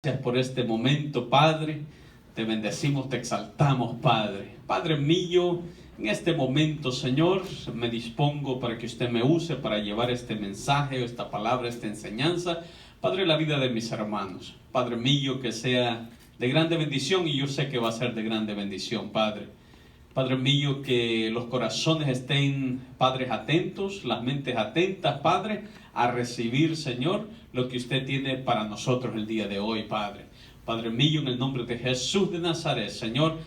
Gracias por este momento, Padre. Te bendecimos, te exaltamos, Padre. Padre mío, en este momento, Señor, me dispongo para que usted me use para llevar este mensaje, esta palabra, esta enseñanza, Padre, la vida de mis hermanos. Padre mío, que sea de grande bendición, y yo sé que va a ser de grande bendición, Padre. Padre mío, que los corazones estén, Padre, atentos, las mentes atentas, Padre, a recibir, Señor, lo que usted tiene para nosotros el día de hoy, Padre. Padre mío, en el nombre de Jesús de Nazaret, Señor,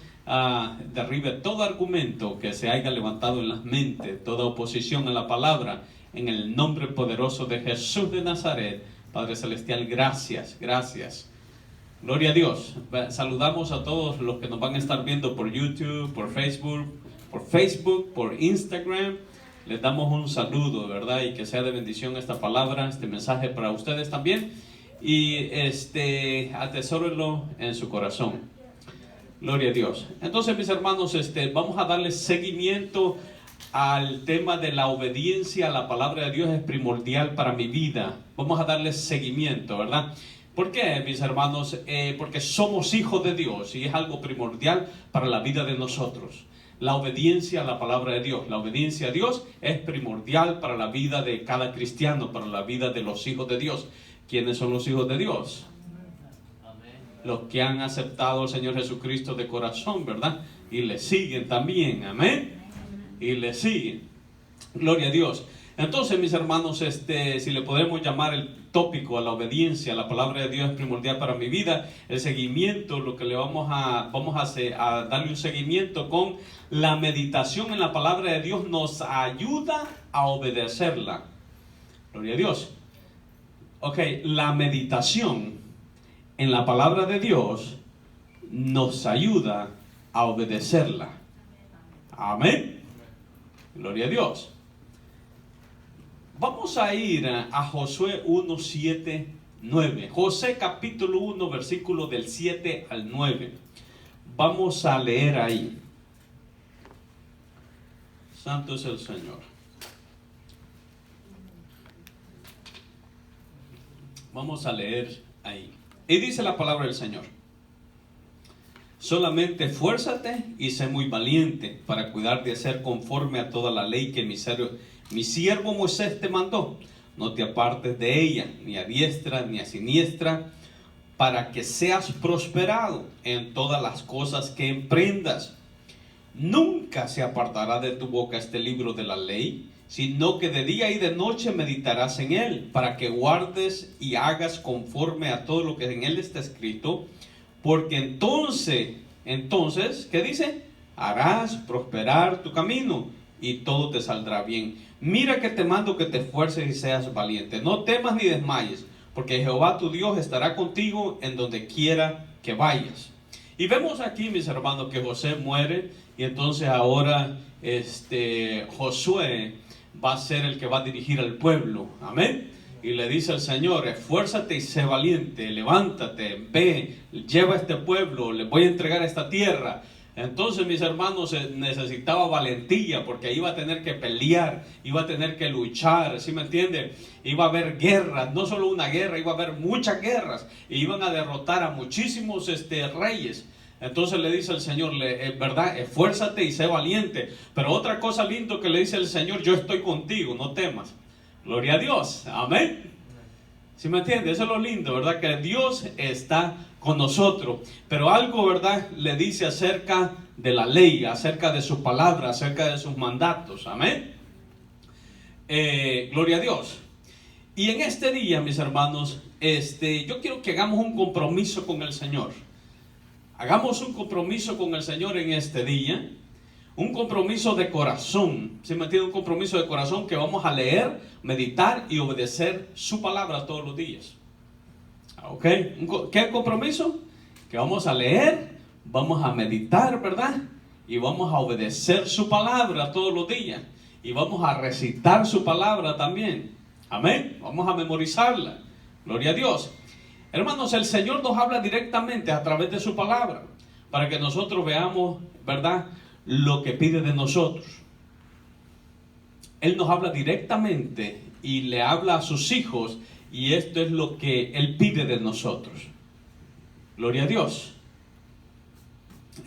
derribe todo argumento que se haya levantado en las mentes, toda oposición a la palabra, en el nombre poderoso de Jesús de Nazaret. Padre Celestial, gracias, gracias. Gloria a Dios. Saludamos a todos los que nos van a estar viendo por YouTube, por Facebook, por Instagram. Les damos un saludo, ¿verdad? Y que sea de bendición esta palabra, este mensaje para ustedes también. Y atesórenlo en su corazón. Gloria a Dios. Entonces, mis hermanos, vamos a darle seguimiento al tema de la obediencia a la palabra de Dios. Es primordial para mi vida. Vamos a darle seguimiento, ¿verdad? ¿Por qué, mis hermanos? Porque somos hijos de Dios y es algo primordial para la vida de nosotros. La obediencia a la palabra de Dios, la obediencia a Dios es primordial para la vida de cada cristiano, para la vida de los hijos de Dios. ¿Quiénes son los hijos de Dios? Los que han aceptado al Señor Jesucristo de corazón, ¿verdad? Y le siguen también, amén. Y le siguen. Gloria a Dios. Entonces, mis hermanos, si le podemos llamar el tópico a la obediencia, a la palabra de Dios es primordial para mi vida. El seguimiento, lo que le vamos a darle un seguimiento con la meditación en la palabra de Dios, nos ayuda a obedecerla. Gloria a Dios. Ok, la meditación en la palabra de Dios nos ayuda a obedecerla. Amén. Gloria a Dios. Vamos a ir a Josué 1, 7, 9. Josué capítulo 1, versículo del 7 al 9. Vamos a leer ahí. Santo es el Señor. Vamos a leer ahí. Y dice la palabra del Señor: solamente esfuérzate y sé muy valiente para cuidar de hacer conforme a toda la ley que mi siervo Moisés te mandó. No te apartes de ella, ni a diestra ni a siniestra, para que seas prosperado en todas las cosas que emprendas. Nunca se apartará de tu boca este libro de la ley, sino que de día y de noche meditarás en él, para que guardes y hagas conforme a todo lo que en él está escrito, porque entonces, ¿qué dice? Harás prosperar tu camino y todo te saldrá bien. Mira que te mando que te esfuerces y seas valiente. No temas ni desmayes, porque Jehová tu Dios estará contigo en donde quiera que vayas. Y vemos aquí, mis hermanos, que José muere, y entonces ahora Josué va a ser el que va a dirigir al pueblo. Amén. Y le dice al Señor: esfuérzate y sé valiente, levántate, ve, lleva a este pueblo, le voy a entregar esta tierra. Entonces, mis hermanos, necesitaba valentía, porque iba a tener que pelear, iba a tener que luchar, ¿sí me entiende? Iba a haber guerras, no solo una guerra, iba a haber muchas guerras, y iban a derrotar a muchísimos reyes. Entonces le dice el Señor, ¿verdad? Esfuérzate y sé valiente. Pero otra cosa lindo que le dice el Señor: yo estoy contigo, no temas. Gloria a Dios, amén. ¿Sí me entiende? Eso es lo lindo, ¿verdad? Que Dios está con nosotros. Pero algo, ¿verdad?, le dice acerca de la ley, acerca de su palabra, acerca de sus mandatos, amén. Gloria a Dios. Y en este día, mis hermanos, yo quiero que hagamos un compromiso con el Señor. Hagamos un compromiso con el Señor en este día. Un compromiso de corazón. ¿Sí me entiende? Un compromiso de corazón, que vamos a leer, meditar y obedecer su palabra todos los días. ¿Ok? ¿Qué compromiso? Que vamos a leer, vamos a meditar, ¿verdad? Y vamos a obedecer su palabra todos los días. Y vamos a recitar su palabra también. Amén. Vamos a memorizarla. Gloria a Dios. Hermanos, el Señor nos habla directamente a través de su palabra, para que nosotros veamos, ¿verdad?, lo que pide de nosotros. Él nos habla directamente y le habla a sus hijos, y esto es lo que Él pide de nosotros. Gloria a Dios.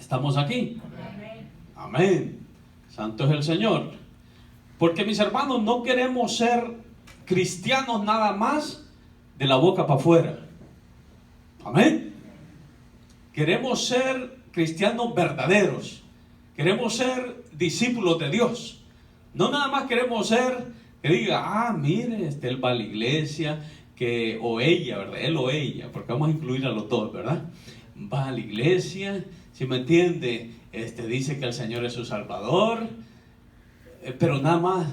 ¿Estamos aquí? Amén. Amén. Santo es el Señor. Porque mis hermanos, no queremos ser cristianos nada más de la boca para afuera. Amén. Queremos ser cristianos verdaderos. Queremos ser discípulos de Dios. No nada más queremos ser que diga, mire, él va a la iglesia, o ella, ¿verdad? Él o ella, porque vamos a incluir a los dos, ¿verdad? Va a la iglesia, si me entiende, dice que el Señor es su Salvador, pero nada más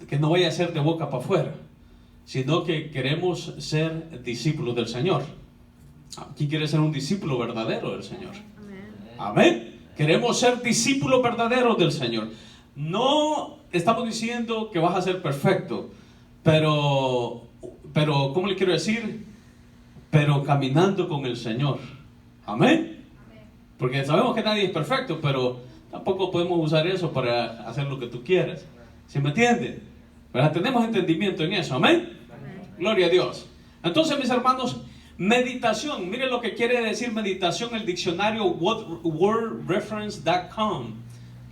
que no vaya a ser de boca para afuera, sino que queremos ser discípulos del Señor. ¿Quién quiere ser un discípulo verdadero del Señor? Amén. Queremos ser discípulos verdaderos del Señor. No estamos diciendo que vas a ser perfecto, pero ¿cómo le quiero decir? Pero caminando con el Señor. Amén. Porque sabemos que nadie es perfecto, pero tampoco podemos usar eso para hacer lo que tú quieras. ¿Sí me entienden? ¿Verdad? Tenemos entendimiento en eso. Amén. Gloria a Dios. Entonces, mis hermanos, meditación. Miren lo que quiere decir meditación, el diccionario wordreference.com,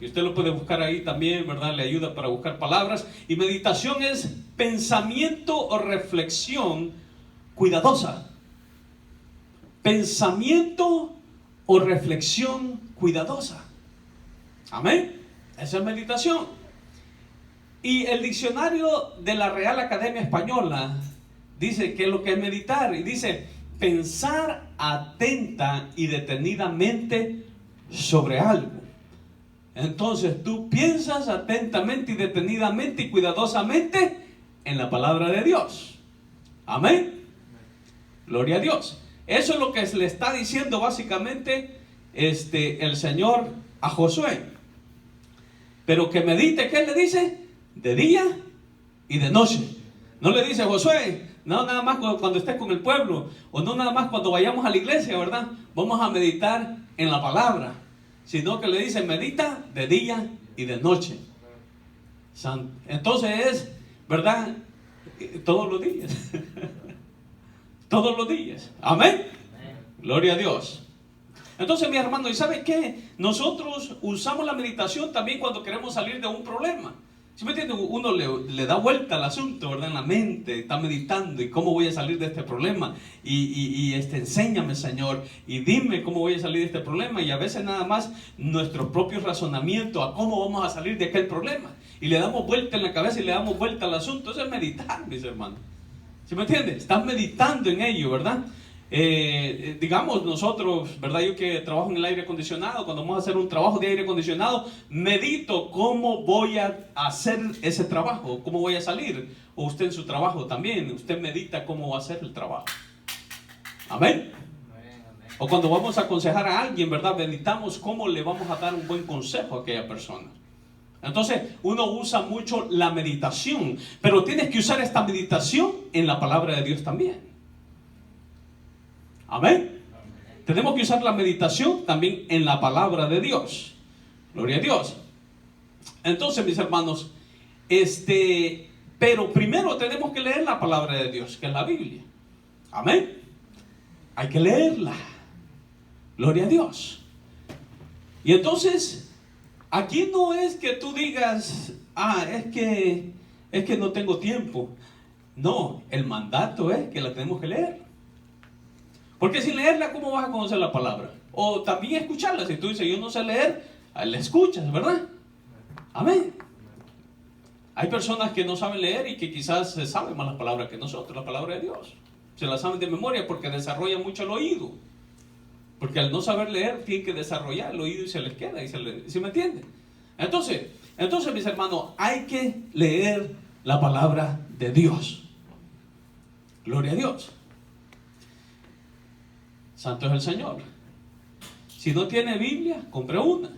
que usted lo puede buscar ahí también, ¿verdad? Le ayuda para buscar palabras. Y meditación es pensamiento o reflexión cuidadosa. Pensamiento o reflexión cuidadosa. Amén. Esa es meditación. Y el diccionario de la Real Academia Española dice que lo que es meditar, y dice pensar atenta y detenidamente sobre algo. Entonces tú piensas atentamente y detenidamente y cuidadosamente en la palabra de Dios. Amén. Gloria a Dios. Eso es lo que le está diciendo básicamente el Señor a Josué. Pero que medite, ¿qué le dice? De día y de noche. No le dice, Josué, no nada más cuando estés con el pueblo, o no nada más cuando vayamos a la iglesia, ¿verdad? Vamos a meditar en la palabra. Sino que le dice, medita de día y de noche. Entonces es, ¿verdad? Todos los días. Todos los días. Amén. Gloria a Dios. Entonces, mi hermano, ¿y sabe qué? Nosotros usamos la meditación también cuando queremos salir de un problema. ¿Sí me entiende? Uno le da vuelta al asunto, ¿verdad? En la mente, está meditando, ¿y cómo voy a salir de este problema? Enséñame, Señor, y dime cómo voy a salir de este problema. Y a veces nada más nuestros propios razonamientos a cómo vamos a salir de aquel problema. Y le damos vuelta en la cabeza y le damos vuelta al asunto. Eso es meditar, mis hermanos. ¿Sí me entiende? Estás meditando en ello, ¿verdad? Digamos nosotros, ¿verdad? Yo que trabajo en el aire acondicionado, cuando vamos a hacer un trabajo de aire acondicionado, medito cómo voy a hacer ese trabajo, cómo voy a salir. O usted en su trabajo también, usted medita cómo va a hacer el trabajo. Amén. O cuando vamos a aconsejar a alguien, ¿verdad? Meditamos cómo le vamos a dar un buen consejo a aquella persona. Entonces uno usa mucho la meditación, pero tienes que usar esta meditación en la palabra de Dios también. Amén. Tenemos que usar la meditación también en la palabra de Dios. Gloria a Dios. Entonces, mis hermanos, pero primero tenemos que leer la palabra de Dios, que es la Biblia. Amén. Hay que leerla. Gloria a Dios. Y entonces, aquí no es que tú digas, es que no tengo tiempo. No, el mandato es que la tenemos que leer. Porque sin leerla, ¿cómo vas a conocer la palabra? O también escucharla. Si tú dices, yo no sé leer, la escuchas, ¿verdad? Amén. Hay personas que no saben leer y que quizás saben más las palabras que nosotros, la palabra de Dios. Se la saben de memoria porque desarrollan mucho el oído. Porque al no saber leer, tienen que desarrollar el oído y se les queda. ¿Sí me entienden? Entonces, mis hermanos, hay que leer la palabra de Dios. Gloria a Dios. Santo es el Señor. Si no tiene Biblia, compre una.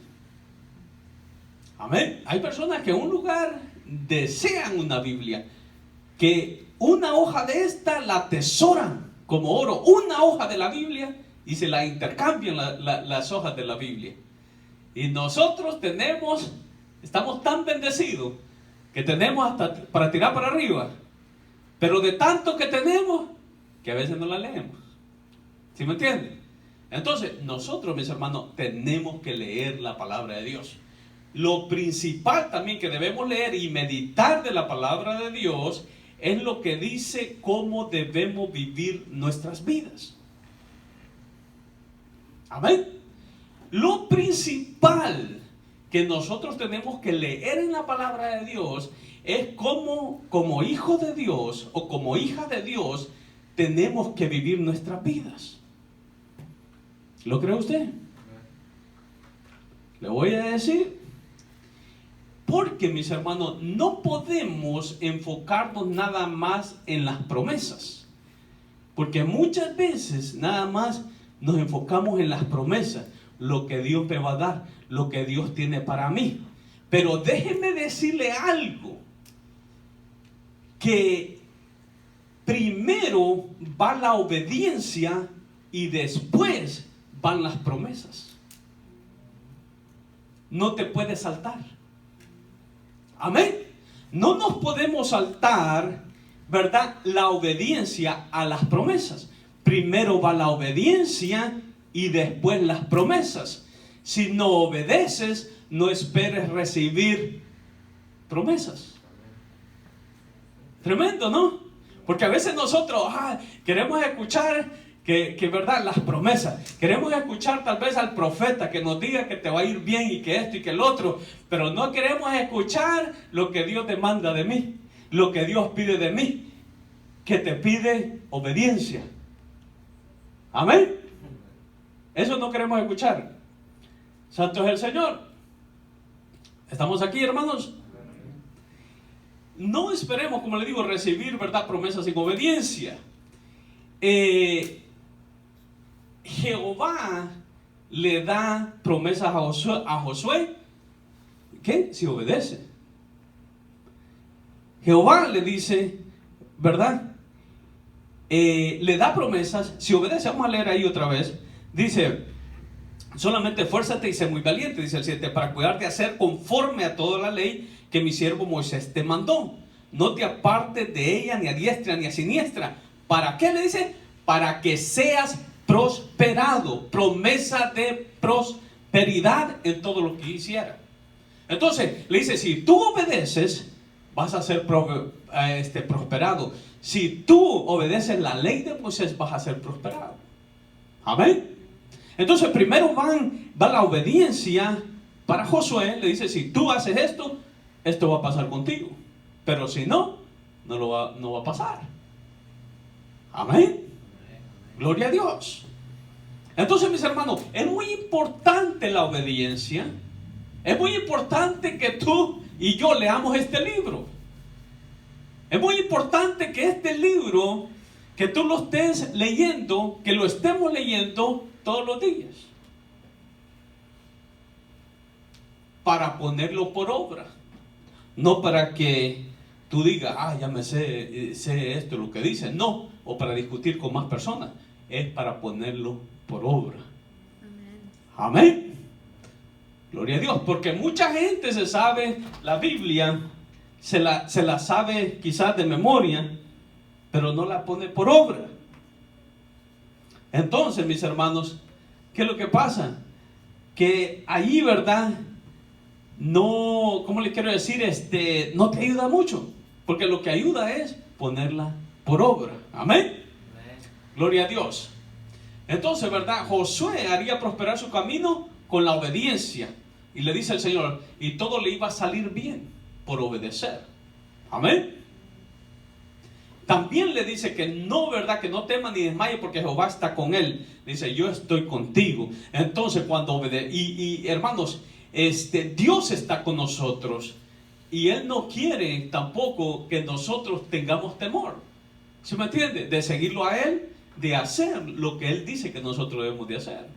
Amén. Hay personas que en un lugar desean una Biblia, que una hoja de esta la atesoran como oro, una hoja de la Biblia, y se la intercambian las hojas de la Biblia. Y nosotros estamos tan bendecidos que tenemos hasta para tirar para arriba, pero de tanto que tenemos, que a veces no la leemos. ¿Sí me entienden? Entonces, nosotros, mis hermanos, tenemos que leer la palabra de Dios. Lo principal también que debemos leer y meditar de la palabra de Dios es lo que dice cómo debemos vivir nuestras vidas. Amén. Lo principal que nosotros tenemos que leer en la palabra de Dios es cómo, como hijo de Dios o como hija de Dios, tenemos que vivir nuestras vidas. ¿Lo cree usted? Le voy a decir, porque mis hermanos, no podemos enfocarnos nada más en las promesas, porque muchas veces nada más nos enfocamos en las promesas, lo que Dios me va a dar, lo que Dios tiene para mí. Pero déjeme decirle algo, que primero va la obediencia y después van las promesas. No te puedes saltar. Amén. No nos podemos saltar, ¿verdad?, la obediencia a las promesas. Primero va la obediencia y después las promesas. Si no obedeces, no esperes recibir promesas. Tremendo, ¿no? Porque a veces nosotros queremos escuchar que verdad, las promesas. Queremos escuchar tal vez al profeta que nos diga que te va a ir bien y que esto y que el otro. Pero no queremos escuchar lo que Dios demanda de mí, lo que Dios pide de mí, que te pide obediencia. Amén. Eso no queremos escuchar. Santo es el Señor. ¿Estamos aquí, hermanos? No esperemos, como le digo, recibir, ¿verdad?, promesas sin obediencia. Jehová le da promesas a Josué. ¿Qué? Si obedece. Jehová le dice, ¿verdad?, le da promesas si obedece. Vamos a leer ahí otra vez. Dice, solamente esfuérzate y sé muy valiente, dice el 7, para cuidar de hacer conforme a toda la ley que mi siervo Moisés te mandó. No te apartes de ella ni a diestra ni a siniestra. ¿Para qué le dice? Para que seas prosperado. Promesa de prosperidad en todo lo que hiciera. Entonces le dice, si tú obedeces, vas a ser prosperado. Si tú obedeces la ley de Moisés, vas a ser prosperado. Amén. Entonces primero va la obediencia para Josué. Le dice, si tú haces esto, esto va a pasar contigo. Pero si no, no va a pasar. Amén. Gloria a Dios. Entonces, mis hermanos, es muy importante la obediencia. Es muy importante que tú y yo leamos este libro. Es muy importante que este libro, que tú lo estés leyendo, que lo estemos leyendo todos los días, para ponerlo por obra. No para que tú digas, ya me sé esto, lo que dice. No, o para discutir con más personas. Es para ponerlo por obra. Amén. Amén. Gloria a Dios. Porque mucha gente se sabe la Biblia, se la sabe quizás de memoria, pero no la pone por obra. Entonces, mis hermanos, ¿qué es lo que pasa? Que ahí, ¿verdad?, no, ¿cómo le quiero decir? No te ayuda mucho, porque lo que ayuda es ponerla por obra. Amén. Amén. Gloria a Dios. Entonces, ¿verdad?, Josué haría prosperar su camino con la obediencia. Y le dice el Señor, y todo le iba a salir bien por obedecer. Amén. También le dice que no, ¿verdad?, que no tema ni desmaye, porque Jehová está con él. Dice, yo estoy contigo. Entonces, cuando obedece, y hermanos, Dios está con nosotros, y Él no quiere tampoco que nosotros tengamos temor. ¿Se me entiende? De seguirlo a Él, de hacer lo que Él dice que nosotros debemos de hacer.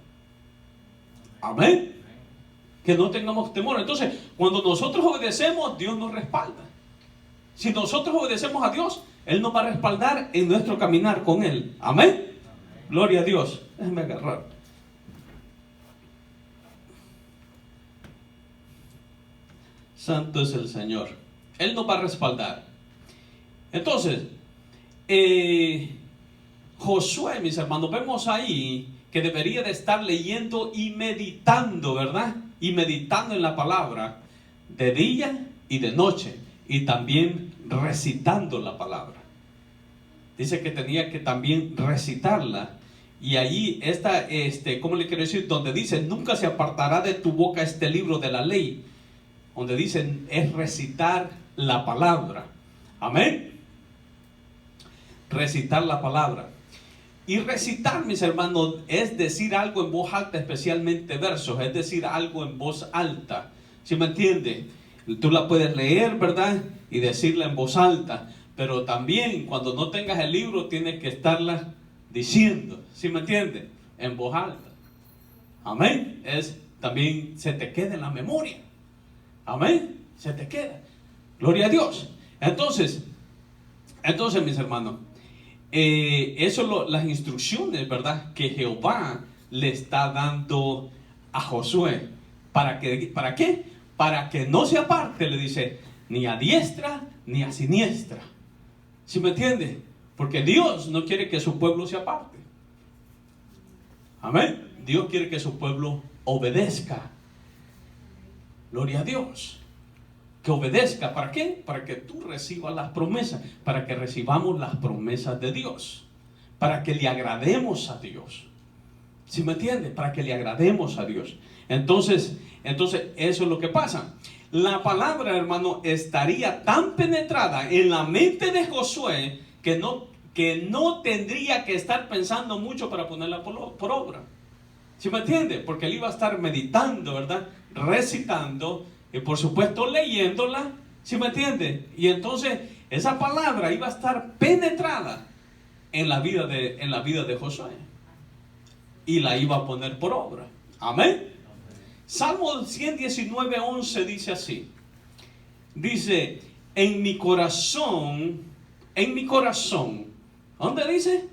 Amén. Que no tengamos temor. Entonces, cuando nosotros obedecemos, Dios nos respalda. Si nosotros obedecemos a Dios, Él nos va a respaldar en nuestro caminar con Él. Amén. Amén. Gloria a Dios. Déjenme agarrar. Santo es el Señor. Él nos va a respaldar. Entonces, Josué, mis hermanos, vemos ahí que debería de estar leyendo y meditando, ¿verdad? Y meditando en la palabra de día y de noche, y también recitando la palabra. Dice que tenía que también recitarla. Y allí está, ¿cómo le quiero decir? Donde dice, nunca se apartará de tu boca este libro de la ley. Donde dicen, es recitar la palabra. Amén. Recitar la palabra. Y recitar, mis hermanos, es decir algo en voz alta, especialmente versos. Es decir algo en voz alta. ¿Sí me entiende? Tú la puedes leer, ¿verdad? Y decirla en voz alta. Pero también cuando no tengas el libro tienes que estarla diciendo, ¿sí me entiende? En voz alta. Amén. También se te queda en la memoria. Amén. Se te queda. Gloria a Dios. Entonces mis hermanos, las instrucciones, ¿verdad? Que Jehová le está dando a Josué. ¿Para qué? Para que no se aparte, le dice, ni a diestra ni a siniestra. ¿Sí me entiende? Porque Dios no quiere que su pueblo se aparte. Amén. Dios quiere que su pueblo obedezca. Gloria a Dios. Que obedezca. ¿Para qué? Para que tú recibas las promesas. Para que recibamos las promesas de Dios. Para que le agrademos a Dios. ¿Sí me entiende? Para que le agrademos a Dios. Entonces eso es lo que pasa. La palabra, hermano, estaría tan penetrada en la mente de Josué que no tendría que estar pensando mucho para ponerla por obra. ¿Sí me entiende? Porque él iba a estar meditando, ¿verdad? Recitando y por supuesto leyéndola. ¿Sí me entiende? Y entonces esa palabra iba a estar penetrada en la vida de Josué. Y la iba a poner por obra. Amén. Salmo 119:11 dice así. Dice, en mi corazón, ¿dónde dice?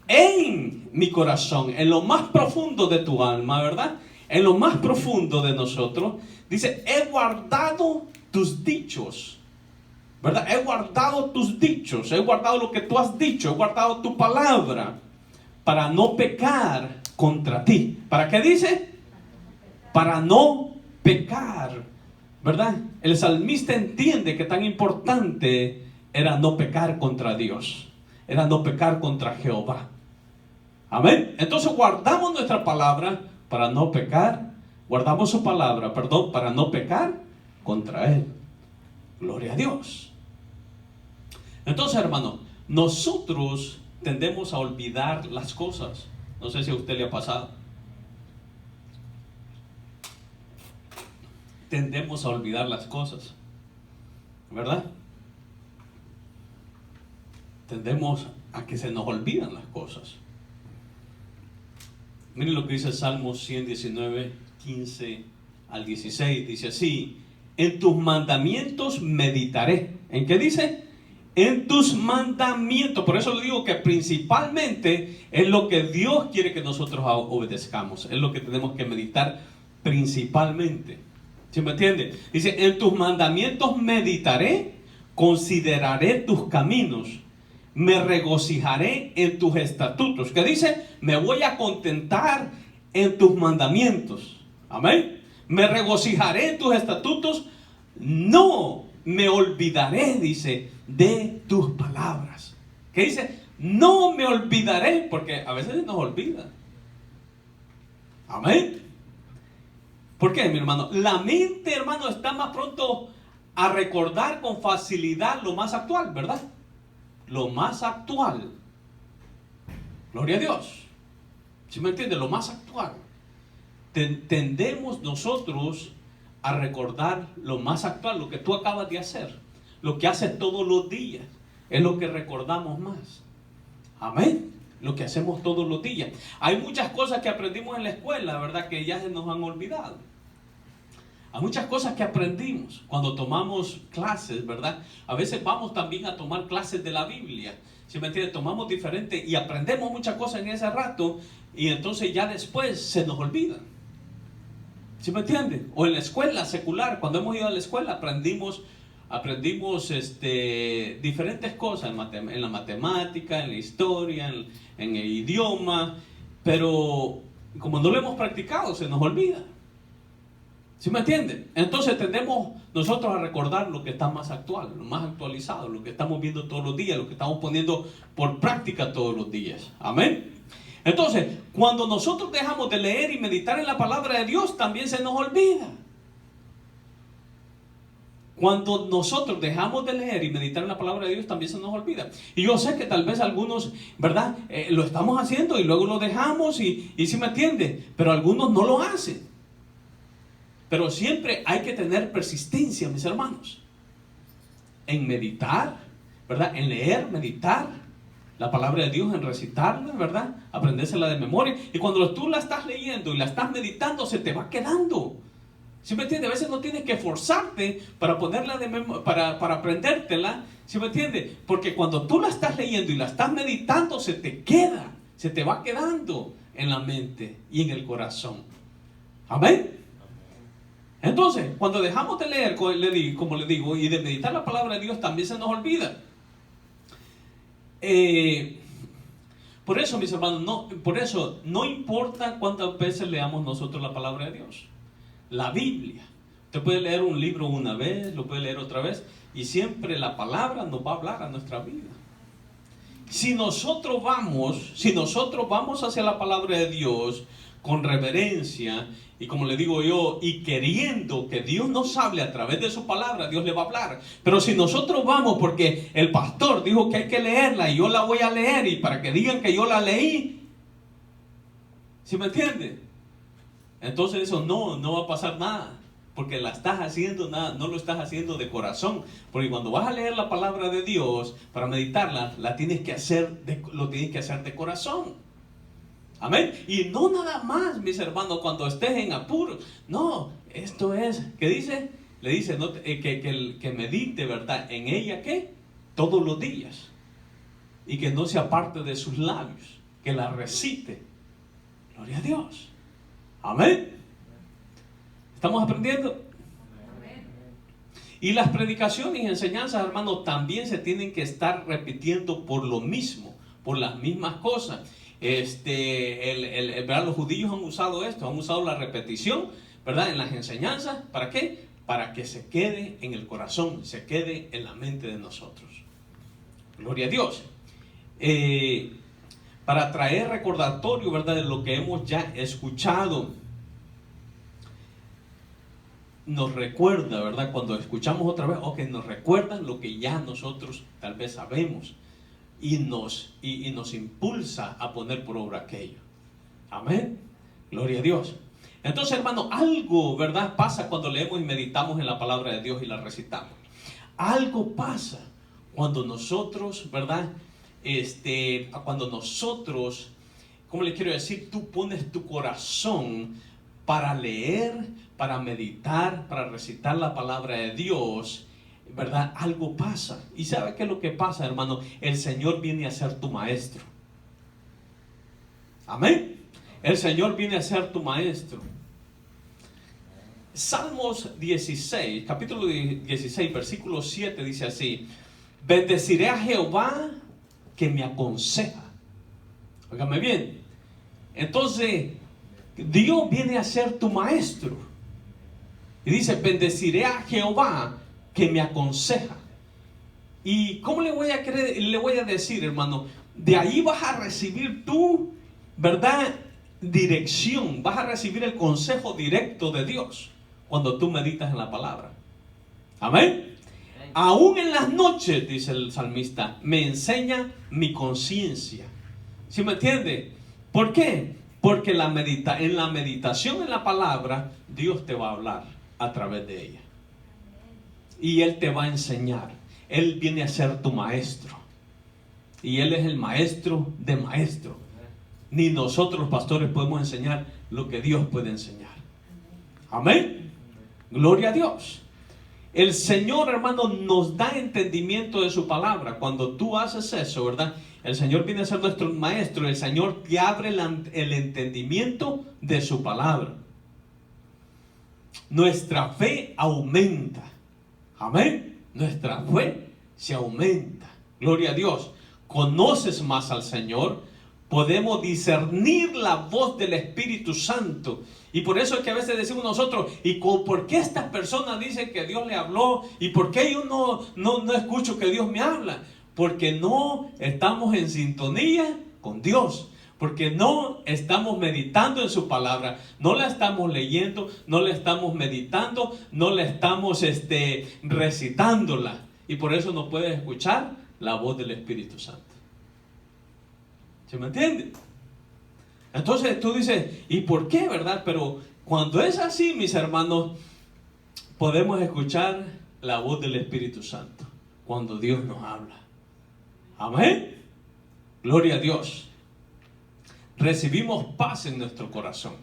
En mi corazón, en lo más profundo de tu alma, ¿verdad? En lo más profundo de nosotros, dice, he guardado tus dichos, ¿verdad? He guardado tus dichos, he guardado lo que tú has dicho, he guardado tu palabra, para no pecar contra ti. ¿Para qué dice? Para no pecar, ¿verdad? El salmista entiende que tan importante era no pecar contra Dios, era no pecar contra Jehová. Amén. Entonces guardamos nuestra palabra para no pecar, guardamos su palabra, para no pecar contra Él. Gloria a Dios. Entonces, hermano, nosotros tendemos a olvidar las cosas. No sé si a usted le ha pasado. Tendemos a olvidar las cosas, ¿verdad? Tendemos a que se nos olvidan las cosas. Miren lo que dice Salmo 119, 15 al 16. Dice así, en tus mandamientos meditaré. ¿En qué dice? En tus mandamientos. Por eso le digo que principalmente es lo que Dios quiere que nosotros obedezcamos. Es lo que tenemos que meditar principalmente. ¿Sí me entiende? Dice, en tus mandamientos meditaré, consideraré tus caminos, me regocijaré en tus estatutos. ¿Qué dice? Me voy a contentar en tus mandamientos. Amén. Me regocijaré en tus estatutos, no me olvidaré, dice, de tus palabras. ¿Qué dice? No me olvidaré, porque a veces nos olvida. Amén. ¿Por qué, mi hermano? La mente, hermano, está más pronto a recordar con facilidad lo más actual, ¿verdad? Lo más actual. Gloria a Dios. ¿Sí me entiende? Lo más actual. Tendemos nosotros a recordar lo más actual, lo que tú acabas de hacer, lo que haces todos los días, es lo que recordamos más. Amén. Lo que hacemos todos los días. Hay muchas cosas que aprendimos en la escuela, ¿verdad? Que ya se nos han olvidado. Hay muchas cosas que aprendimos cuando tomamos clases, ¿verdad? A veces vamos también a tomar clases de la Biblia. ¿Sí me entiende? Tomamos diferente y aprendemos muchas cosas en ese rato y entonces ya después se nos olvidan. ¿Sí me entiende? O en la escuela secular, cuando hemos ido a la escuela aprendimos diferentes cosas en la matemática, en la historia, en el idioma, pero como no lo hemos practicado, se nos olvida. ¿Sí me entienden? Entonces tendemos nosotros a recordar lo que está más actual, lo más actualizado, lo que estamos viendo todos los días, lo que estamos poniendo por práctica todos los días. Amén. Entonces, cuando nosotros dejamos de leer y meditar en la palabra de Dios, también se nos olvida. Cuando nosotros dejamos de leer y meditar en la palabra de Dios, también se nos olvida. Y yo sé que tal vez algunos, ¿verdad? Lo estamos haciendo y luego lo dejamos y ¿sí me entiende? Pero algunos no lo hacen. Pero siempre hay que tener persistencia, mis hermanos, en meditar, ¿verdad? En leer, meditar la palabra de Dios, en recitarla, ¿verdad? Aprendérsela de memoria. Y cuando tú la estás leyendo y la estás meditando, se te va quedando. ¿Sí me entiende? A veces no tienes que esforzarte para ponerla de para aprendértela. ¿Sí me entiende? Porque cuando tú la estás leyendo y la estás meditando, se te queda, se te va quedando en la mente y en el corazón. Amén. Entonces, cuando dejamos de leer, como le digo, y de meditar la palabra de Dios, también se nos olvida. Por eso, mis hermanos, no importa cuántas veces leamos nosotros la palabra de Dios. La Biblia. Usted puede leer un libro una vez, lo puede leer otra vez, y siempre la palabra nos va a hablar a nuestra vida. Si nosotros vamos hacia la palabra de Dios con reverencia, y como le digo yo, y queriendo que Dios nos hable a través de su palabra, Dios le va a hablar. Pero si nosotros vamos porque el pastor dijo que hay que leerla y yo la voy a leer, y para que digan que yo la leí, ¿sí me entiende? Entonces eso no va a pasar nada, porque la estás haciendo no lo estás haciendo de corazón. Porque cuando vas a leer la palabra de Dios para meditarla, lo tienes que hacer de corazón. Amén. Y no nada más, mis hermanos, cuando estés en apuros. No, esto es, ¿qué dice? Le dice que medite, ¿verdad? En ella, ¿qué? Todos los días. Y que no se aparte de sus labios, que la recite. Gloria a Dios. Amén. ¿Estamos aprendiendo? Amén. Y las predicaciones y enseñanzas, hermanos, también se tienen que estar repitiendo por lo mismo, por las mismas cosas. ¿Verdad? Los judíos han usado esto, han usado la repetición, ¿verdad? En las enseñanzas. ¿Para qué? Para que se quede en el corazón, se quede en la mente de nosotros. Gloria a Dios. Para traer recordatorio, ¿verdad? De lo que hemos ya escuchado. Nos recuerda, ¿verdad? Cuando escuchamos otra vez, nos recuerdan lo que ya nosotros tal vez sabemos. Y nos impulsa a poner por obra aquello. Amén. Gloria a Dios. Entonces, hermano, algo, ¿verdad? Pasa cuando leemos y meditamos en la palabra de Dios y la recitamos. Algo pasa cuando nosotros, ¿verdad? Cuando nosotros, ¿cómo le quiero decir? Tú pones tu corazón para leer, para meditar, para recitar la palabra de Dios, ¿verdad? Algo pasa. ¿Y sabe qué es lo que pasa, hermano? El Señor viene a ser tu maestro. Amén. El Señor viene a ser tu maestro. Salmos 16, capítulo 16, versículo 7 dice así: bendeciré a Jehová que me aconseja. Óigame bien. Entonces, Dios viene a ser tu maestro. Y dice: bendeciré a Jehová que me aconseja. ¿Y cómo le voy a decir, hermano? De ahí vas a recibir tú, ¿verdad? Dirección. Vas a recibir el consejo directo de Dios cuando tú meditas en la palabra. Amén. Aún en las noches, dice el salmista, me enseña mi conciencia. ¿Sí me entiende? ¿Por qué? Porque en la meditación en la palabra, Dios te va a hablar a través de ella. Y Él te va a enseñar. Él viene a ser tu maestro. Y Él es el maestro de maestros. Ni nosotros los pastores podemos enseñar lo que Dios puede enseñar. Amén. Gloria a Dios. El Señor, hermano, nos da entendimiento de su palabra. Cuando tú haces eso, ¿verdad? El Señor viene a ser nuestro maestro. El Señor te abre el entendimiento de su palabra. Nuestra fe aumenta. Amén. Nuestra fe se aumenta. Gloria a Dios. Conoces más al Señor. podemos discernir la voz del Espíritu Santo. Y por eso es que a veces decimos nosotros, ¿por qué estas personas dicen que Dios le habló? ¿Y por qué yo no escucho que Dios me habla? Porque no estamos en sintonía con Dios. Porque no estamos meditando en su palabra, no la estamos leyendo, no la estamos meditando, no la estamos recitándola. Y por eso no puedes escuchar la voz del Espíritu Santo. ¿Se me entiende? Entonces tú dices, ¿y por qué, verdad? Pero cuando es así, mis hermanos, podemos escuchar la voz del Espíritu Santo cuando Dios nos habla. Amén. Gloria a Dios. Recibimos paz en nuestro corazón.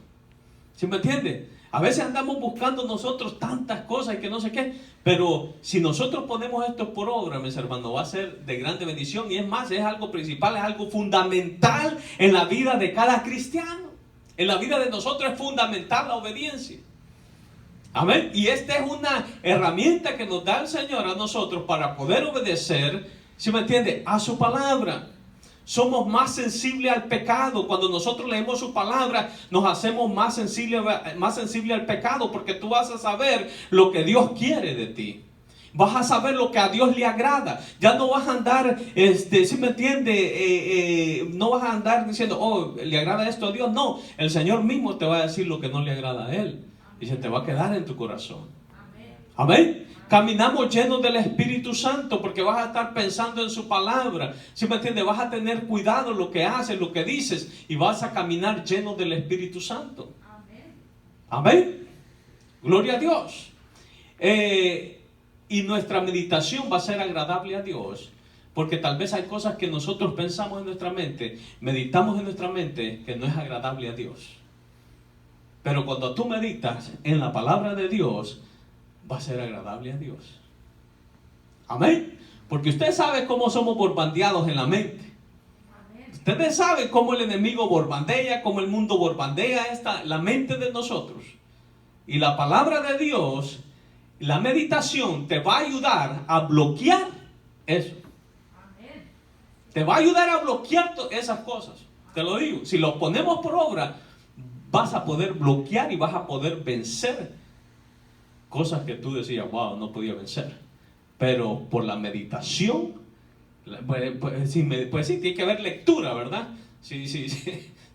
¿Sí me entiende? A veces andamos buscando nosotros tantas cosas y que no sé qué, pero si nosotros ponemos esto por obra, mis hermanos, va a ser de grande bendición. Y es más, es algo principal, es algo fundamental en la vida de cada cristiano. En la vida de nosotros es fundamental la obediencia. Amén. Y esta es una herramienta que nos da el Señor a nosotros para poder obedecer, ¿sí me entiende?, a su palabra. Somos más sensibles al pecado. Cuando nosotros leemos su palabra, nos hacemos más sensibles al pecado, porque tú vas a saber lo que Dios quiere de ti. Vas a saber lo que a Dios le agrada. Ya no vas a andar, ¿sí me entiende? No vas a andar diciendo, oh, ¿le agrada esto a Dios? No, el Señor mismo te va a decir lo que no le agrada a Él. Y se te va a quedar en tu corazón. Amén. Caminamos llenos del Espíritu Santo porque vas a estar pensando en su palabra. ¿Sí me entiendes? Vas a tener cuidado lo que haces, lo que dices, y vas a caminar lleno del Espíritu Santo. Amén. Amén. Gloria a Dios. Y nuestra meditación va a ser agradable a Dios, porque tal vez hay cosas que nosotros pensamos en nuestra mente, meditamos en nuestra mente, que no es agradable a Dios. Pero cuando tú meditas en la palabra de Dios, va a ser agradable a Dios. Amén. Porque usted sabe cómo somos bombardeados en la mente. Ustedes saben cómo el enemigo bombardea, cómo el mundo bombardea la mente de nosotros. Y la palabra de Dios, la meditación, te va a ayudar a bloquear eso. Te va a ayudar a bloquear esas cosas. Te lo digo. Si lo ponemos por obra, vas a poder bloquear y vas a poder vencer cosas que tú decías, wow, no podía vencer. Pero por la meditación, pues sí, tiene que haber lectura, ¿verdad? Si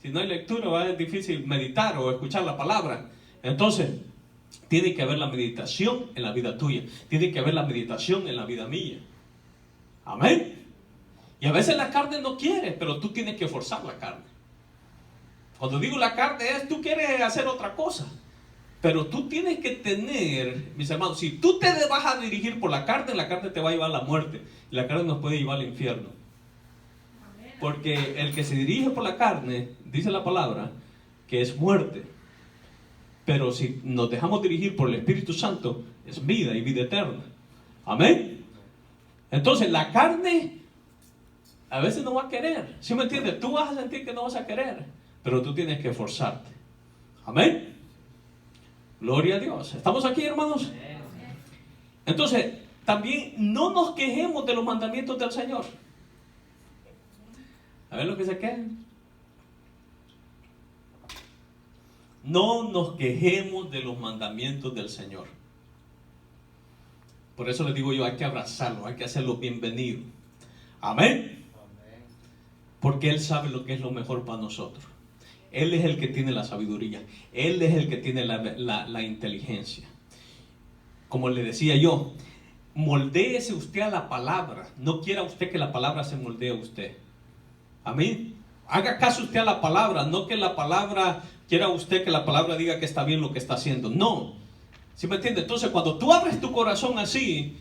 no hay lectura, va a ser difícil meditar o escuchar la palabra. Entonces, tiene que haber la meditación en la vida tuya. Tiene que haber la meditación en la vida mía. Amén. Y a veces la carne no quiere, pero tú tienes que forzar la carne. Cuando digo la carne es, tú quieres hacer otra cosa. Pero tú tienes que tener, mis hermanos, si tú te vas a dirigir por la carne te va a llevar a la muerte. Y la carne nos puede llevar al infierno. Porque el que se dirige por la carne, dice la palabra, que es muerte. Pero si nos dejamos dirigir por el Espíritu Santo, es vida y vida eterna. Amén. Entonces la carne a veces no va a querer. ¿Sí me entiendes? Tú vas a sentir que no vas a querer, pero tú tienes que esforzarte. Amén. Gloria a Dios. ¿Estamos aquí, hermanos? Entonces, también no nos quejemos de los mandamientos del Señor. A ver lo que se quejan. No nos quejemos de los mandamientos del Señor. Por eso les digo yo, hay que abrazarlo, hay que hacerlo bienvenido. Amén. Porque Él sabe lo que es lo mejor para nosotros. Él es el que tiene la sabiduría. Él es el que tiene la inteligencia. Como le decía yo, moldéese usted a la palabra. No quiera usted que la palabra se moldee a usted. Amén. Haga caso usted a la palabra. No que la palabra, quiera usted que la palabra diga que está bien lo que está haciendo. No. ¿Sí me entiende? Entonces cuando tú abres tu corazón así,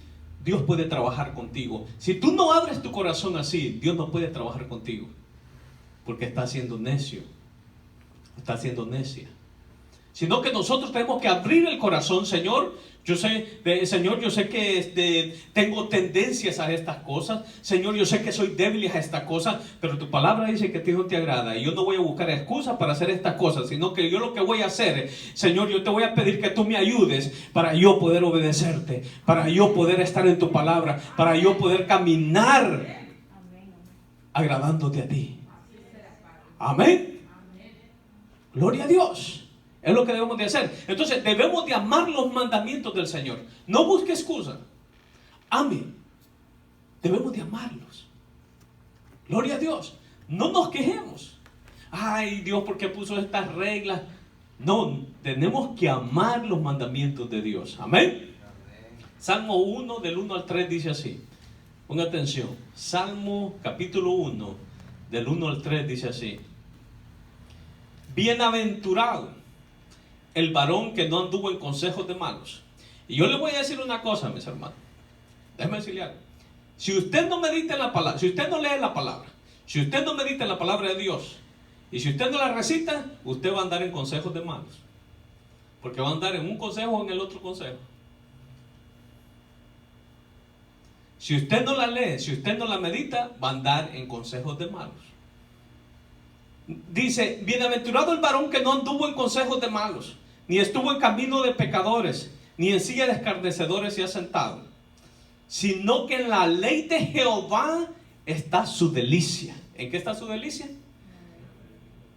Dios puede trabajar contigo. Si tú no abres tu corazón así, Dios no puede trabajar contigo. Porque está siendo necio. Está siendo necia. Sino que nosotros tenemos que abrir el corazón. Señor, yo sé que tengo tendencias a estas cosas. Señor, yo sé que soy débil a estas cosas, pero tu palabra dice que a ti no te agrada. Y yo no voy a buscar excusas para hacer estas cosas, sino que yo lo que voy a hacer, Señor, yo te voy a pedir que tú me ayudes para yo poder obedecerte, para yo poder estar en tu palabra, para yo poder caminar agradándote a ti. Amén. Gloria a Dios. Es lo que debemos de hacer. Entonces debemos de amar los mandamientos del Señor. No busque excusa. Ame. Debemos de amarlos. Gloria a Dios. No nos quejemos. Ay, Dios, ¿por qué puso estas reglas? No, tenemos que amar los mandamientos de Dios. Amén. Salmo 1, del 1 al 3 dice así. Ponga atención. Salmo capítulo 1, del 1 al 3 dice así. Bienaventurado el varón que no anduvo en consejos de malos. Y yo le voy a decir una cosa, mis hermanos. Déjeme decirle algo. Si usted no medita en la palabra, si usted no lee la palabra, si usted no medita en la palabra de Dios, y si usted no la recita, usted va a andar en consejos de malos. Porque va a andar en un consejo o en el otro consejo. Si usted no la lee, si usted no la medita, va a andar en consejos de malos. Dice, bienaventurado el varón que no anduvo en consejos de malos, ni estuvo en camino de pecadores, ni en silla de escarnecedores se ha sentado, sino que en la ley de Jehová está su delicia. ¿En qué está su delicia?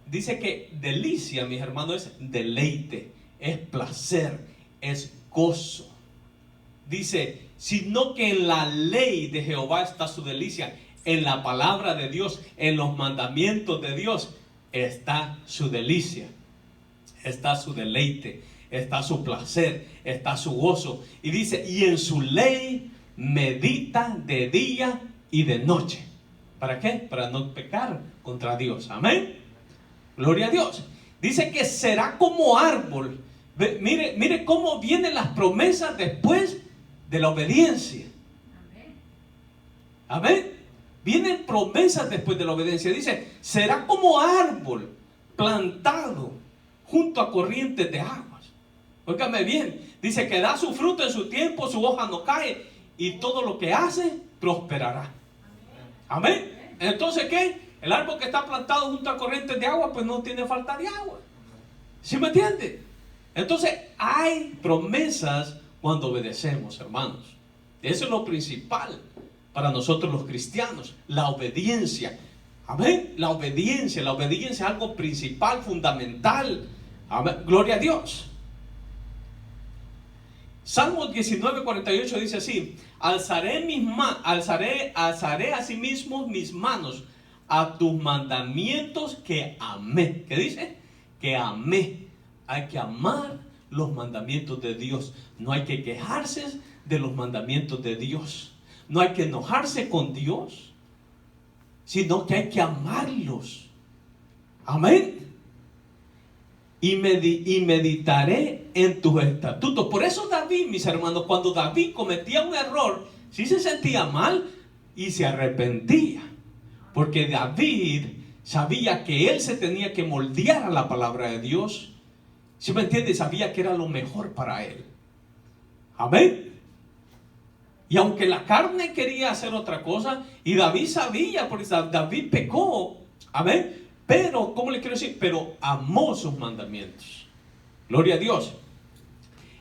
Dice que delicia, mis hermanos, es deleite, es placer, es gozo. Dice, sino que en la ley de Jehová está su delicia. En la palabra de Dios, en los mandamientos de Dios, está su delicia, está su deleite, está su placer, está su gozo. Y dice, y en su ley medita de día y de noche. ¿Para qué? Para no pecar contra Dios. Amén. Gloria a Dios. Dice que será como árbol. Mire cómo vienen las promesas después de la obediencia. Amén. Vienen promesas después de la obediencia. Dice, será como árbol plantado junto a corrientes de aguas. Óigame bien. Dice que da su fruto en su tiempo, su hoja no cae, y todo lo que hace prosperará. Amén. Entonces, ¿qué? El árbol que está plantado junto a corrientes de agua, pues no tiene falta de agua. ¿Sí me entiende? Entonces, hay promesas cuando obedecemos, hermanos. Eso es lo principal para nosotros los cristianos, la obediencia. Amén. La obediencia es algo principal, fundamental. Amén. Gloria a Dios. Salmo 19:48 dice así: alzaré asimismo mis manos a tus mandamientos que amé. ¿Qué dice? Que amé. Hay que amar los mandamientos de Dios. No hay que quejarse de los mandamientos de Dios. No hay que enojarse con Dios, sino que hay que amarlos. Amén. Y meditaré en tus estatutos. Por eso David, mis hermanos, cuando David cometía un error, sí se sentía mal y se arrepentía. Porque David sabía que él se tenía que moldear a la palabra de Dios. ¿Sí me entiende? Sabía que era lo mejor para él. Amén. Y aunque la carne quería hacer otra cosa, y David sabía, porque David pecó, amén, pero, ¿cómo le quiero decir? Pero amó sus mandamientos. Gloria a Dios.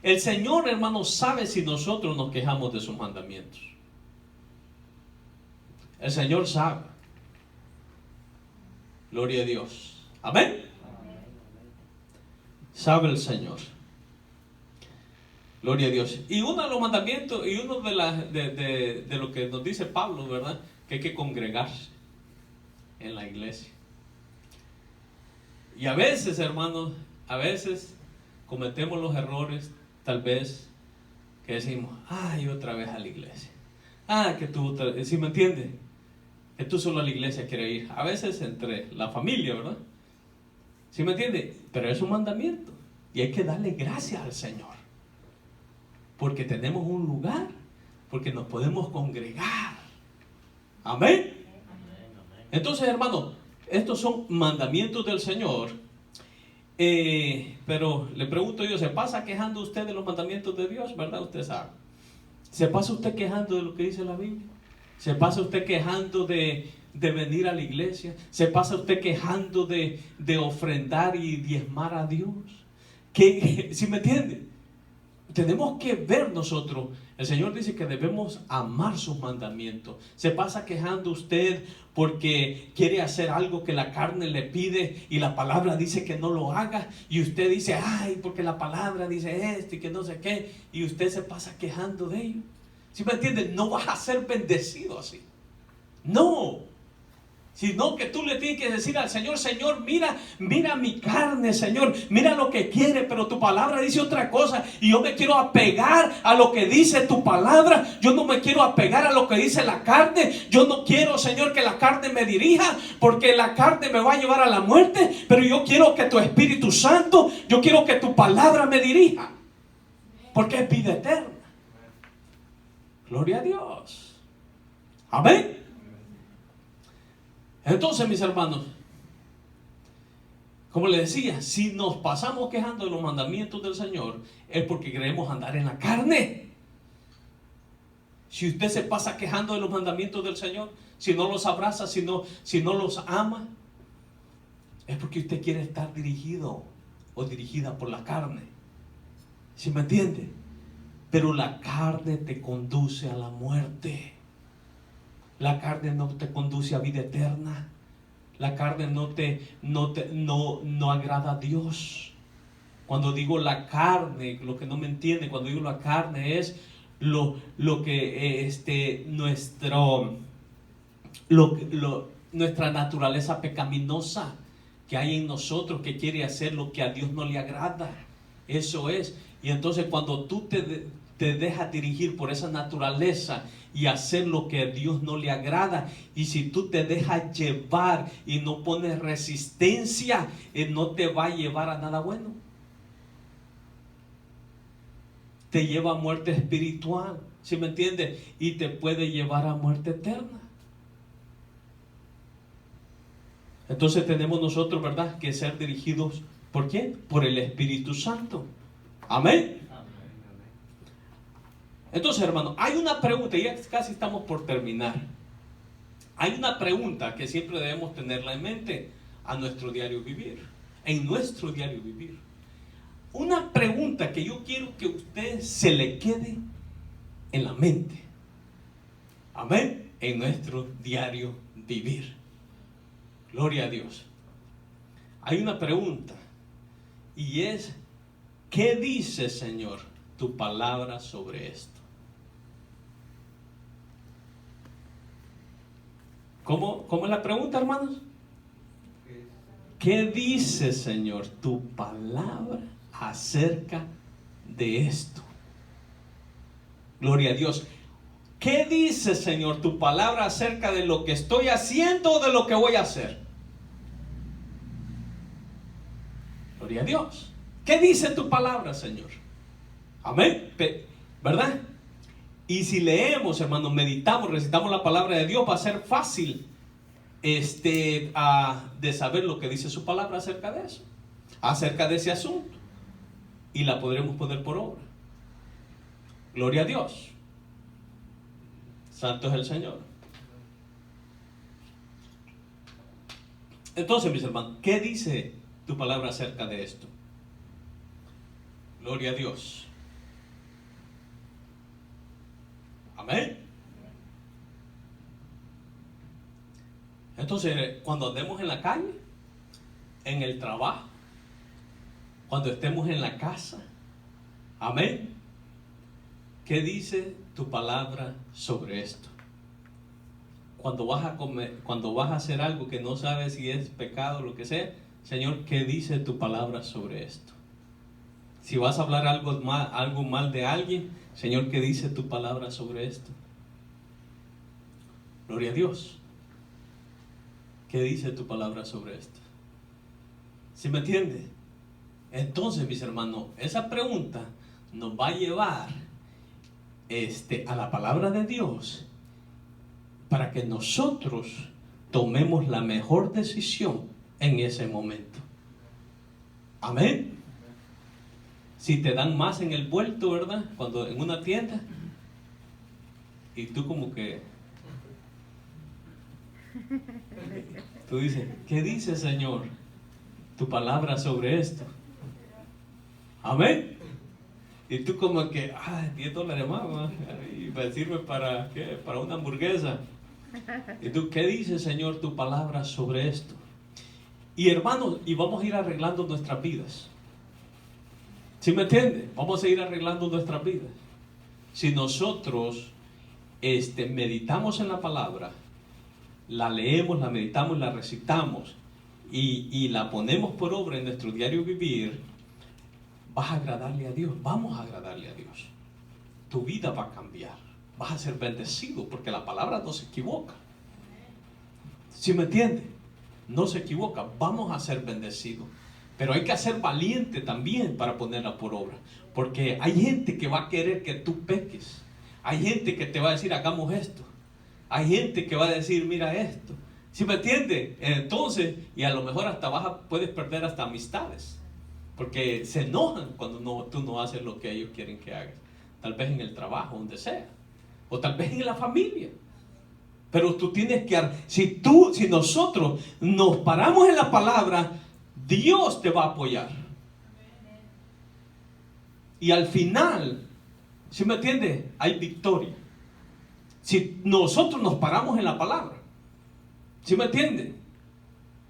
El Señor, hermano, sabe si nosotros nos quejamos de sus mandamientos. El Señor sabe. Gloria a Dios. Amén. Sabe el Señor. Gloria a Dios. Y uno de los mandamientos, y uno de lo que nos dice Pablo, ¿verdad? Que hay que congregarse en la iglesia. Y a veces, hermanos, a veces cometemos los errores, tal vez, que decimos, ay, otra vez a la iglesia. Ah, que tú, ¿sí me entiendes? Que tú solo a la iglesia quieres ir. A veces entre la familia, ¿verdad? ¿Sí me entiendes? Pero es un mandamiento. Y hay que darle gracias al Señor. Porque tenemos un lugar, porque nos podemos congregar. Amén. Entonces, hermano, estos son mandamientos del Señor. Pero le pregunto yo, ¿se pasa quejando usted de los mandamientos de Dios? ¿Verdad? Usted sabe. ¿Se pasa usted quejando de lo que dice la Biblia? ¿Se pasa usted quejando de venir a la iglesia? ¿Se pasa usted quejando de ofrendar y diezmar a Dios? ¿Sí me entiende? tenemos que ver nosotros. El Señor dice que debemos amar sus mandamientos. Se pasa quejando usted porque quiere hacer algo que la carne le pide y la palabra dice que no lo haga, y usted dice, ay, porque la palabra dice esto y que no sé qué, y usted se pasa quejando de ello. ¿Sí me entiende? No vas a ser bendecido así. No. Sino que tú le tienes que decir al Señor, Señor, mira mi carne, Señor, mira lo que quiere, pero tu palabra dice otra cosa, y yo me quiero apegar a lo que dice tu palabra. Yo no me quiero apegar a lo que dice la carne. Yo no quiero, Señor, que la carne me dirija, porque la carne me va a llevar a la muerte, pero yo quiero que tu Espíritu Santo, yo quiero que tu palabra me dirija, porque es vida eterna. Gloria a Dios. Amén. Entonces, mis hermanos, como les decía, si nos pasamos quejando de los mandamientos del Señor, es porque queremos andar en la carne. Si usted se pasa quejando de los mandamientos del Señor, si no los abraza, si no los ama, es porque usted quiere estar dirigido o dirigida por la carne. ¿Sí me entiende? Pero la carne te conduce a la muerte. La carne no te conduce a vida eterna. La carne no agrada a Dios. Cuando digo la carne, lo que no me entiende, cuando digo la carne es lo que nuestra naturaleza pecaminosa que hay en nosotros, que quiere hacer lo que a Dios no le agrada. Eso es. Y entonces cuando tú te dejas dirigir por esa naturaleza y hacer lo que a Dios no le agrada, y si tú te dejas llevar y no pones resistencia, no te va a llevar a nada bueno. Te lleva a muerte espiritual, ¿sí me entiendes? Y te puede llevar a muerte eterna. Entonces tenemos nosotros, ¿verdad?, que ser dirigidos, ¿por quién? Por el Espíritu Santo. Amén. Entonces, hermano, hay una pregunta, y ya casi estamos por terminar. Hay una pregunta que siempre debemos tenerla en mente a nuestro diario vivir, en nuestro diario vivir. Una pregunta que yo quiero que usted se le quede en la mente. Amén. En nuestro diario vivir. Gloria a Dios. Hay una pregunta, y es, ¿qué dice, Señor, tu palabra sobre esto? ¿Cómo es la pregunta, hermanos? ¿Qué dice, Señor, tu palabra acerca de esto? Gloria a Dios. ¿Qué dice, Señor, tu palabra acerca de lo que estoy haciendo o de lo que voy a hacer? Gloria a Dios. ¿Qué dice tu palabra, Señor? Amén. ¿Verdad? Y si leemos, hermanos, meditamos, recitamos la palabra de Dios, va a ser fácil de saber lo que dice su palabra acerca de eso, acerca de ese asunto, y la podremos poner por obra. Gloria a Dios. Santo es el Señor. Entonces, mis hermanos, ¿qué dice tu palabra acerca de esto? Gloria a Dios. Amén. Entonces, cuando andemos en la calle, en el trabajo, cuando estemos en la casa, amén, ¿qué dice tu palabra sobre esto? Cuando vas a comer, cuando vas a hacer algo que no sabes si es pecado o lo que sea, Señor, ¿qué dice tu palabra sobre esto? Si vas a hablar algo mal de alguien, Señor, ¿qué dice tu palabra sobre esto? Gloria a Dios. ¿Qué dice tu palabra sobre esto? ¿Sí me entiende? Entonces, mis hermanos, esa pregunta nos va a llevar a la palabra de Dios para que nosotros tomemos la mejor decisión en ese momento. Amén. Si te dan más en el vuelto, ¿verdad? Cuando en una tienda, y tú como que tú dices, ¿qué dice, Señor, tu palabra sobre esto? Amén. Y tú como que, $10 más, y me sirve para, ¿qué? Para una hamburguesa. Y tú, ¿qué dice, Señor, tu palabra sobre esto? Y hermanos, y vamos a ir arreglando nuestras vidas. ¿Sí me entiende? Vamos a ir arreglando nuestras vidas. Si nosotros meditamos en la palabra, la leemos, la meditamos, la recitamos y la ponemos por obra en nuestro diario vivir, vas a agradarle a Dios, vamos a agradarle a Dios. Tu vida va a cambiar, vas a ser bendecido porque la palabra no se equivoca. ¿Sí me entiende? No se equivoca, vamos a ser bendecidos. Pero hay que ser valiente también para ponerla por obra. Porque hay gente que va a querer que tú peques. Hay gente que te va a decir, hagamos esto. Hay gente que va a decir, mira esto. ¿Sí me entiende? Entonces, y a lo mejor hasta puedes perder hasta amistades. Porque se enojan cuando tú no haces lo que ellos quieren que hagas. Tal vez en el trabajo, donde sea. O tal vez en la familia. Pero tú tienes que, si nosotros nos paramos en la palabra, Dios te va a apoyar. Y al final, ¿sí me entiende? Hay victoria. Si nosotros nos paramos en la palabra, ¿sí me entiende?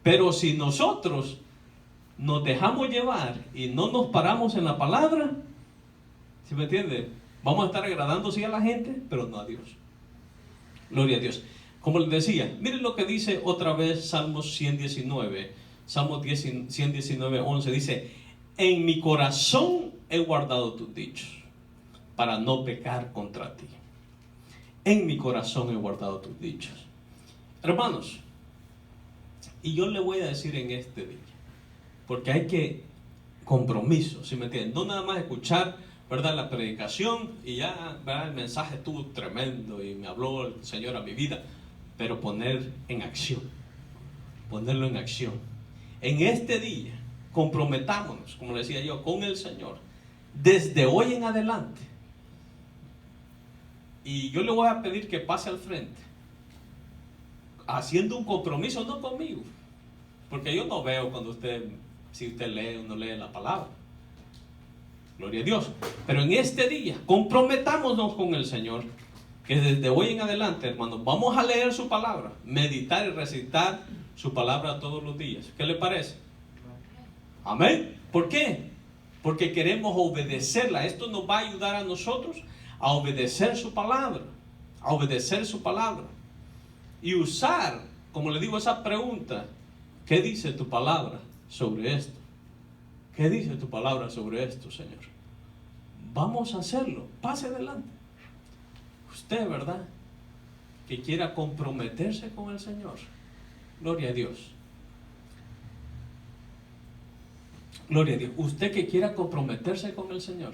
Pero si nosotros nos dejamos llevar y no nos paramos en la palabra, ¿sí me entiende? Vamos a estar agradando sí a la gente, pero no a Dios. Gloria a Dios. Como les decía, miren lo que dice otra vez Salmos 119. Salmos 119, 11 dice: en mi corazón he guardado tus dichos para no pecar contra ti. En mi corazón he guardado tus dichos. Hermanos, y yo le voy a decir en este día, porque hay que compromiso, ¿sí me entienden? No nada más escuchar, ¿verdad?, la predicación y ya, ¿verdad?, el mensaje estuvo tremendo y me habló el Señor a mi vida, pero poner en acción, ponerlo en acción. En este día, comprometámonos, como decía yo, con el Señor, desde hoy en adelante. Y yo le voy a pedir que pase al frente, haciendo un compromiso, no conmigo, porque yo no veo si usted lee o no lee la palabra. Gloria a Dios. Pero en este día, comprometámonos con el Señor, que desde hoy en adelante, hermanos, vamos a leer su palabra, meditar y recitar su palabra todos los días. ¿Qué le parece? Amén. ¿Por qué? Porque queremos obedecerla. Esto nos va a ayudar a nosotros a obedecer su palabra, a obedecer su palabra y usar, como le digo, esa pregunta: ¿qué dice tu palabra sobre esto? ¿Qué dice tu palabra sobre esto, Señor? Vamos a hacerlo. Pase adelante. Usted, ¿verdad?, que quiera comprometerse con el Señor. Gloria a Dios. Gloria a Dios. Usted que quiera comprometerse con el Señor,